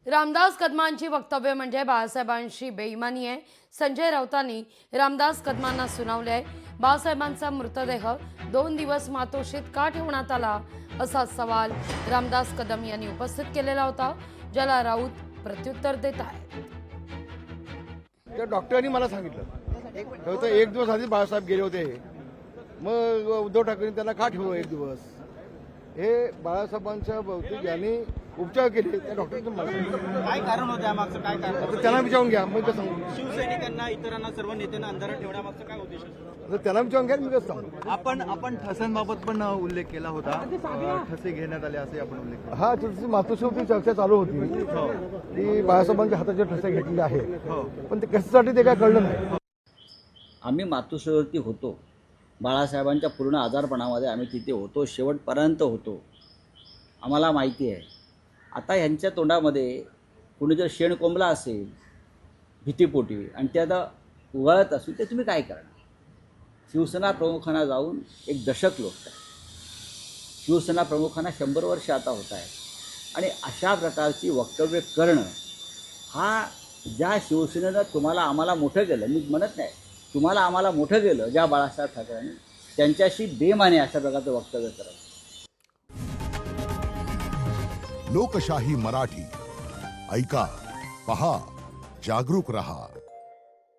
रामदास कदमांची वक्तव्य म्हणजे बाळासाहेबांशी बेईमानी आहे। संजय राऊतांनी रामदास कदमांना सुनावले आहे। बाळासाहेबांचा मृतदेह 2 दिवस मातोश्रीत का ठेवण्यात आला असा सवाल रामदास कदम यांनी उपस्थित केलेला होता, ज्याला राऊत प्रत्युत्तर देत आहेत। त्या डॉक्टरांनी मला सांगितलं होतं 1 दिवस आधी बाळासाहेब गेले होते, मग उद्धव ठाकरेंनी त्यांना का ठेवलं 1 दिवस, हे बाळासाहेबांच्या बहुतेक यांनी उपचार केले त्या डॉक्टरांनी मला सांगितलं। काय कारण होतं यामागचं, काय कारण? आता त्यांना विचारून घ्या, मग कसं सांगू? शिवसैनिकांना इतरांना सर्व नेत्यांना अंधारात ठेवण्यामागचं काय उद्देश असतो? आता त्यांना विचारून घ्या, मी कसं सांगू? आपण ठसांबाबत पण उल्लेख केला होता, ठसे घेण्यात आले असे आपण उल्लेख केला. हा थोडीशी मातोश्रीवरती चर्चा चालू होती की बाळासाहेबांच्या हाताचे ठसे घेतलेले आहे, पण ते कशासाठी ते काय कळलं नाही। आम्ही मातोश्रीवरती होतो, बाळासाहेबांच्या पूर्ण आजारपणामध्ये आम्ही तिथे होतो, शेवटपर्यंत होतो, आम्हाला माहिती आहे। आता ह्यांच्या तोंडामध्ये कुणी जर शेण कोंबला असेल भीतीपोटी आणि ते आता उगाळत असेल ते तुम्ही काय करणार? शिवसेना प्रमुखांना जाऊन 1 दशक लोक आहे, शिवसेना प्रमुखांना 100 वर्ष आता होत आहे, आणि अशा प्रकारची वक्तव्य करणं हा ज्या शिवसेनेनं तुम्हाला आम्हाला मोठं केलं, मी म्हणत नाही तुम्हाला आम्हाला मोठं केलं ज्या बाळासाहेब ठाकरेंनी, त्यांच्याशी बेमाने अशा प्रकारचं वक्तव्य करणं। लोकशाही मराठी ऐका, पहा, जागरूक रहा।